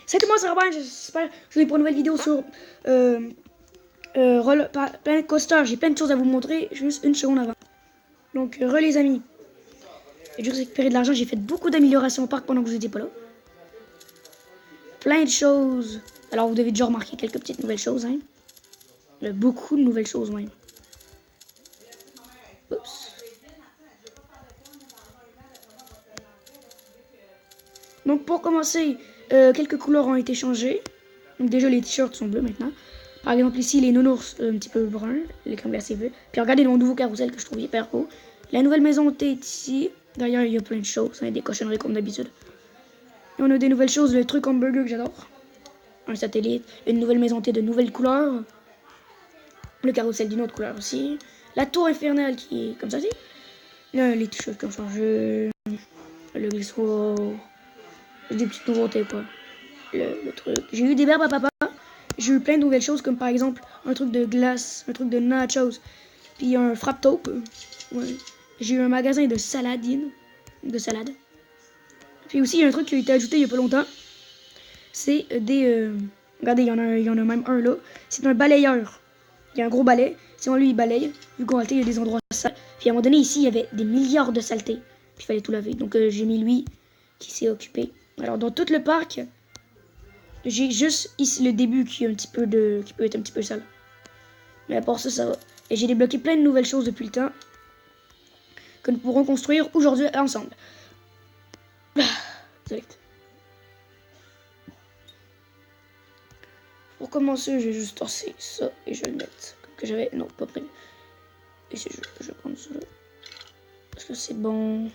Salut tout le monde, c'est Robin, j'espère que vous êtes pour une nouvelle vidéo sur Planet Coaster. J'ai plein de choses à vous montrer, juste une seconde avant. Donc, les amis, j'ai juste récupéré de l'argent, j'ai fait beaucoup d'améliorations au parc pendant que vous n'étiez pas là. Plein de choses. Alors, vous devez déjà remarquer quelques petites nouvelles choses, hein. Beaucoup de nouvelles choses, même. Oups. Donc, pour commencer, quelques couleurs ont été changées. Donc, déjà, les t-shirts sont bleus maintenant. Par exemple, ici, les nounours un petit peu bruns, les crèmes glacées bleues. Puis regardez mon nouveau carrousel que je trouve hyper beau. La nouvelle maison est ici. D'ailleurs, il y a plein de choses, hein, des cochonneries comme d'habitude. Et on a des nouvelles choses, le truc hamburger que j'adore. Un satellite, une nouvelle maison T de nouvelles couleurs. Le carrousel d'une autre couleur aussi. La tour infernale qui est comme ça aussi. Là, les t-shirts qui ont changé. Le glissoir. Des petites nouveautés, quoi. Le truc. J'ai eu des verbes à papa. J'ai eu plein de nouvelles choses, comme par exemple un truc de glace, un truc de nachos, puis un frappe taupe. Ouais. J'ai eu un magasin de saladine, de salade. Puis aussi, il y a un truc qui a été ajouté il y a pas longtemps. C'est des... regardez, il y en a même un là. C'est un balayeur. Il y a un gros balai. Si on lui, il balaye. Vu qu'en réalité, il y a des endroits sales. Puis à un moment donné, ici, il y avait des milliards de saletés. Puis il fallait tout laver. Donc j'ai mis lui qui s'est occupé. Alors, dans tout le parc... J'ai juste ici le début qui est qui peut être un petit peu sale. Mais à part ça, ça va. Et j'ai débloqué plein de nouvelles choses depuis le temps que nous pourrons construire aujourd'hui ensemble. Direct. Pour commencer, je vais juste torser ça et je vais le mettre. Comme que j'avais. Non, pas prévu. Et je vais prendre ça là. Parce que c'est bon.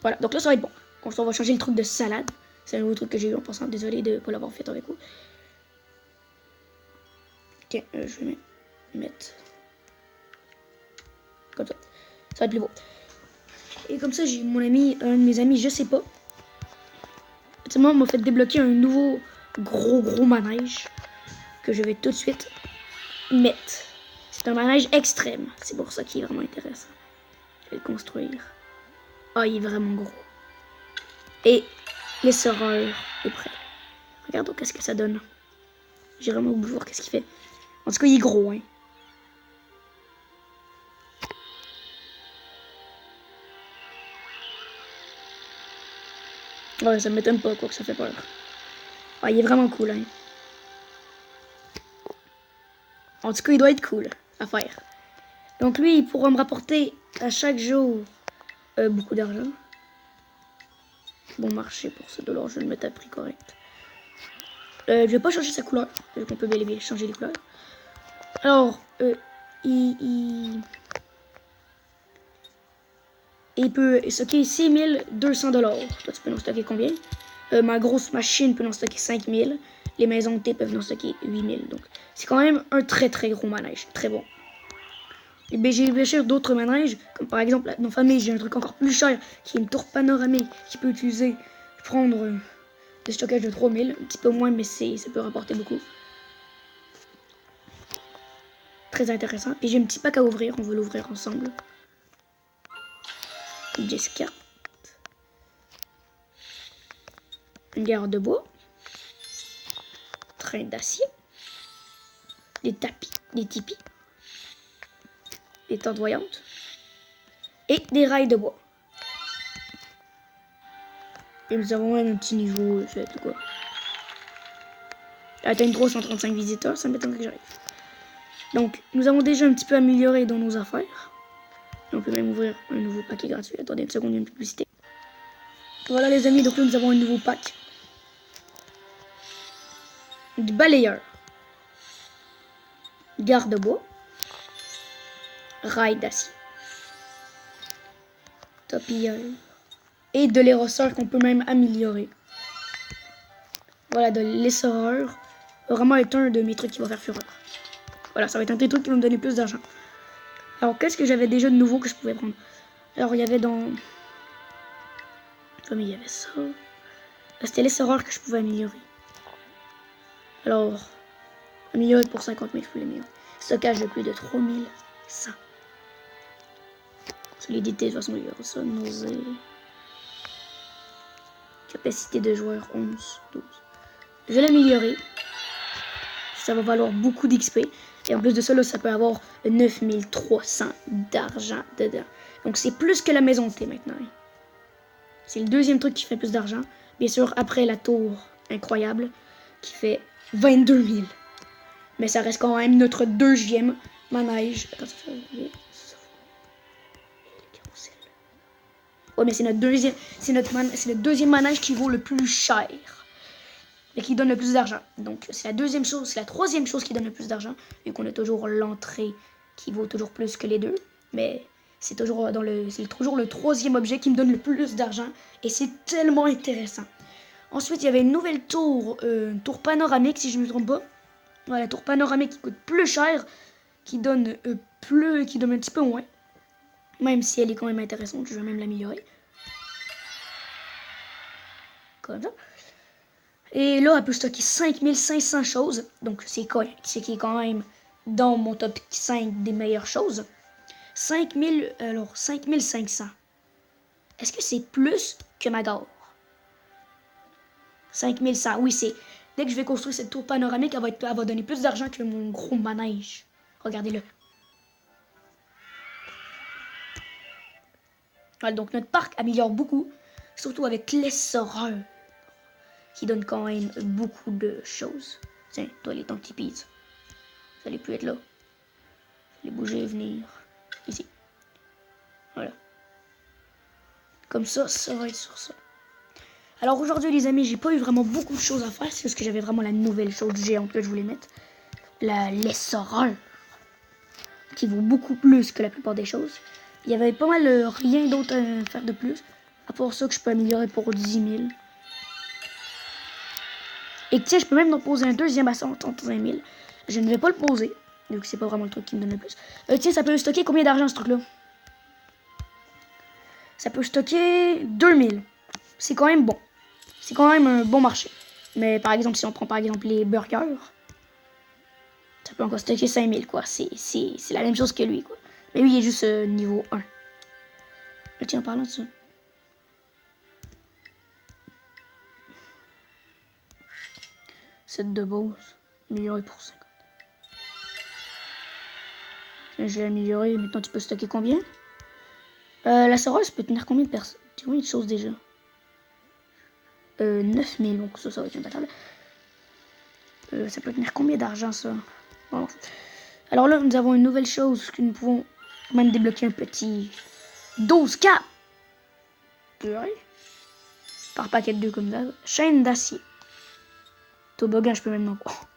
Voilà, donc là ça va être bon. On va changer le truc de salade. C'est un nouveau truc que j'ai eu en pensant. Désolé de ne pas l'avoir fait avec vous. Tiens, je vais mettre comme ça. Ça va être plus beau. Et comme ça, j'ai mon ami, un de mes amis, je sais pas. Moi, m'a fait débloquer un nouveau gros manège que je vais tout de suite mettre. C'est un manège extrême. C'est pour ça qu'il est vraiment intéressant. Je vais le construire. Ah, il est vraiment gros. Et l'essoreur est prêt. Regardons qu'est-ce que ça donne. J'ai vraiment oublié de voir qu'est-ce qu'il fait. En tout cas, il est gros, hein. Ouais, ça m'étonne pas, quoi, que ça fait peur. Ah, il est vraiment cool, hein. En tout cas, il doit être cool à faire. Donc lui, il pourra me rapporter à chaque jour beaucoup d'argent. Bon marché pour ce dollar, je vais le mettre à prix correct. Je vais pas changer sa couleur, vu qu'on peut bel et bien changer les couleurs. Alors, il peut stocker 6200 $. Toi, tu peux en stocker combien? Ma grosse machine peut en stocker 5000. Les maisons de thé peuvent en stocker 8000. Donc, c'est quand même un très gros manège. Très bon. Et bien, j'ai bien sûr d'autres manèges, comme par exemple, dans Famille, j'ai un truc encore plus cher, qui est une tour panoramique, qui peut prendre de stockage de 3000, un petit peu moins, mais ça peut rapporter beaucoup. Très intéressant. Et j'ai un petit pack à ouvrir, on va l'ouvrir ensemble. Jessica. Une gare de bois. Train d'acier. Des tipis. Des tentes voyantes. Et des rails de bois. Et nous avons même un petit niveau, fait quoi. Atteint une grosse 135 visiteurs, ça m'étonne que j'arrive. Donc, nous avons déjà un petit peu amélioré dans nos affaires. On peut même ouvrir un nouveau paquet gratuit. Attendez une seconde, il y a une publicité. Voilà les amis, donc là nous avons un nouveau pack. Du balayeur. Garde-bois. Rail d'acier. Topilleur. Et de l'essoreur qu'on peut même améliorer. Voilà, de l'essoreur. Vraiment être un de mes trucs qui va faire fureur. Voilà, ça va être un des trucs qui va me donner plus d'argent. Alors, qu'est-ce que j'avais déjà de nouveau que je pouvais prendre? Alors, il y avait dans... Comme il y avait ça. C'était l'essoreur que je pouvais améliorer. Alors, améliorer pour 50 000, je peux l'améliorer. Stockage de plus de 3100. Solidité, de toute façon, il y aura ça. Nausée. Capacité de joueurs 11, 12. Je vais l'améliorer. Ça va valoir beaucoup d'XP. Et en plus de ça, là, ça peut avoir 9300 d'argent dedans. Donc c'est plus que la maison de thé maintenant. C'est le deuxième truc qui fait plus d'argent. Bien sûr, après la tour incroyable qui fait 22 000. Mais ça reste quand même notre deuxième manège. Attends, ça fait... Ouais, mais c'est notre deuxième, c'est le deuxième manège qui vaut le plus cher et qui donne le plus d'argent. Donc c'est la deuxième chose, c'est la troisième chose qui donne le plus d'argent, vu qu'on a toujours l'entrée qui vaut toujours plus que les deux. Mais c'est toujours toujours le troisième objet qui me donne le plus d'argent et c'est tellement intéressant. Ensuite, il y avait une nouvelle tour, une tour panoramique si je ne me trompe pas. Voilà, la tour panoramique qui coûte plus cher, qui donne un petit peu moins. Même si elle est quand même intéressante, je vais même l'améliorer. Comme ça. Et là, elle peut stocker 5500 choses. Donc, c'est correct. C'est qui est quand même dans mon top 5 des meilleures choses. 5500. Est-ce que c'est plus que ma gare? 5100. Oui, c'est... Dès que je vais construire cette tour panoramique, elle va donner plus d'argent que mon gros manège. Regardez-le. Voilà, donc notre parc améliore beaucoup, surtout avec l'essoreur, qui donne quand même beaucoup de choses. Tiens, toi les Tantipees, vous allez plus être là. Vous allez bouger et venir ici. Voilà. Comme ça, ça va être sur ça. Alors aujourd'hui les amis, j'ai pas eu vraiment beaucoup de choses à faire, c'est parce que j'avais vraiment la nouvelle chose géante que je voulais mettre. L'essoreur, qui vaut beaucoup plus que la plupart des choses. Il y avait pas mal rien d'autre à faire de plus. À part ça que je peux améliorer pour 10 000. Et tiens, je peux même en poser un deuxième à 135 000. Je ne vais pas le poser. Donc c'est pas vraiment le truc qui me donne le plus. Tiens, ça peut stocker combien d'argent ce truc-là? Ça peut stocker 2000. C'est quand même bon. C'est quand même un bon marché. Mais par exemple, si on prend par exemple les burgers, ça peut encore stocker 5000 quoi. C'est la même chose que lui quoi. Mais lui, il est juste niveau 1. Tiens, en parlant de ça. Set de Bose. Amélioré pour 50. Tiens, je l'ai amélioré. Maintenant, tu peux stocker combien? La Soros peut tenir combien de personnes? Combien de choses déjà? 9000. Donc ça va être imbattable. Ça peut tenir combien d'argent, ça? Bon. Alors là, nous avons une nouvelle chose que nous pouvons même débloquer un petit 12K. Par paquet de 2 comme ça. Chaîne d'acier. Toboggan, je peux même en prendre.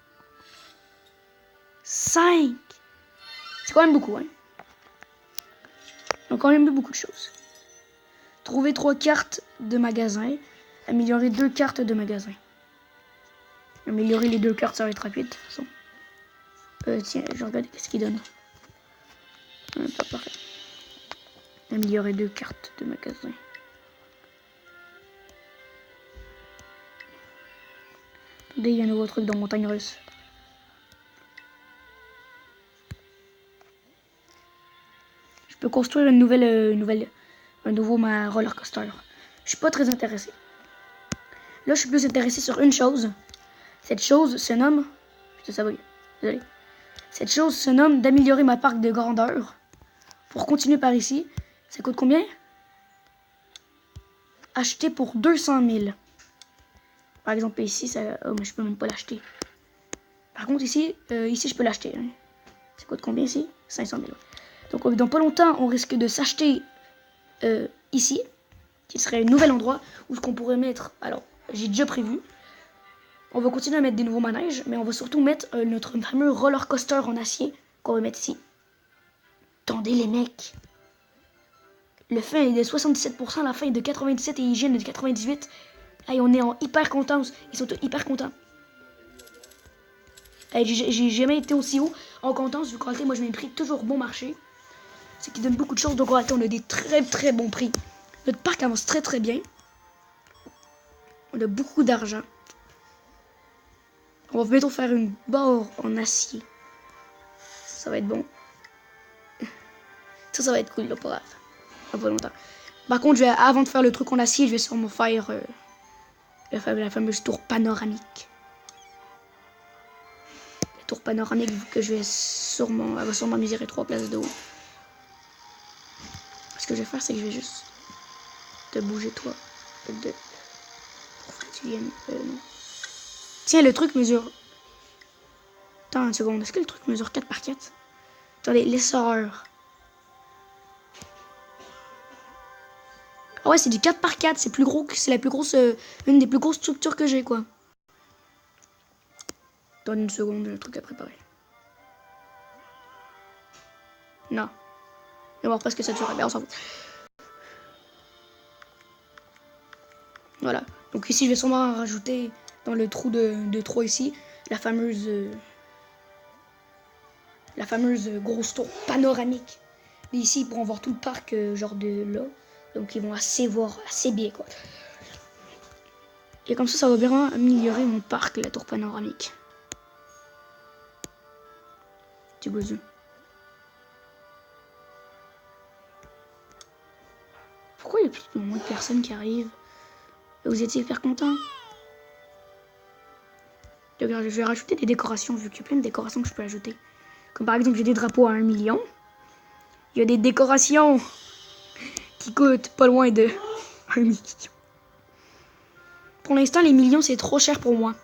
5. C'est quand même beaucoup, hein. Donc quand même beaucoup de choses. Trouver 3 cartes de magasin. Améliorer 2 cartes de magasin. Améliorer les 2 cartes, ça va être rapide de toute façon. Tiens, je regarde qu'est-ce qu'il donne. Pas parfait. Améliorer 2 cartes de magasin. Attendez, il y a un nouveau truc dans Montagne Russe. Je peux construire un nouveau roller coaster. Je suis pas très intéressé. Là, je suis plus intéressé sur une chose. Cette chose se nomme... Ça va, désolé. Cette chose se nomme d'améliorer ma parc de grandeur. Pour continuer par ici, ça coûte combien? Acheter pour 200 000. Par exemple, ici, ça... Oh, mais je peux même pas l'acheter. Par contre, ici, je peux l'acheter. Hein. Ça coûte combien ici? 500 000. Donc, dans pas longtemps, on risque de s'acheter ici, qui serait un nouvel endroit où ce qu'on pourrait mettre... Alors, j'ai déjà prévu. On va continuer à mettre des nouveaux manèges, mais on va surtout mettre notre fameux roller coaster en acier qu'on va mettre ici. Attendez les mecs. Le fin est de 77%, la fin est de 97% et hygiène est de 98%. Hey, on est en hyper contents. Ils sont hyper contents. Hey, j'ai jamais été aussi haut en contence vu qu'en réalité, moi je mets pris toujours bon marché. Ce qui donne beaucoup de choses. Donc en réalité, on a des très très bons prix. Notre parc avance très très bien. On a beaucoup d'argent. On va bientôt faire une barre en acier. Ça va être bon. Ça va être cool, là, pas grave. Pas longtemps. Par contre, avant de faire le truc en acier, je vais sûrement faire La fameuse tour panoramique. La tour panoramique, vu que elle va sûrement mesurer 3 places de haut. Ce que je vais faire, c'est que je vais juste te bouger toi. Pour que tu viennes. Non. Tiens, le truc mesure. Attends une seconde. Est-ce que le truc mesure 4 par 4? Attendez, l'essor. Ah ouais, c'est du 4 par 4. C'est plus gros que. C'est la plus grosse. Une des plus grosses structures que j'ai, quoi. Donne une seconde, j'ai un truc à préparer. Non. Je vais voir pas ce que ça tuerait. Ben, on s'en fout. Voilà. Donc ici, je vais sûrement rajouter dans le trou de 3 ici la fameuse grosse tour panoramique. Et ici, ils pourront voir tout le parc genre de là. Donc ils vont voir assez bien, quoi. Et comme ça va bien améliorer mon parc, la tour panoramique. Tu goûtes. Pourquoi il y a plus de moins de personnes qui arrivent? Vous étiez hyper contents? Je vais rajouter des décorations, vu qu'il y a plein de décorations que je peux ajouter. Comme par exemple, j'ai des drapeaux à 1 million. Il y a des décorations qui coûtent pas loin de 1 million. Pour l'instant, les millions, c'est trop cher pour moi.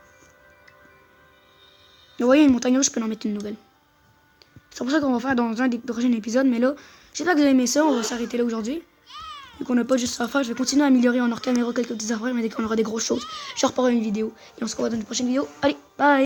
Vous voyez, une montagne rouge, je peux en mettre une nouvelle. C'est pour ça qu'on va faire dans un des prochains épisodes. Mais là, j'espère que vous avez aimé ça. On va s'arrêter là aujourd'hui. Vu qu'on n'a pas juste ça à faire, je vais continuer à améliorer en hors caméra quelques petites affaires. Mais dès qu'on aura des grosses choses, je reprendrai une vidéo. Et on se revoit dans une prochaine vidéo. Allez, bye!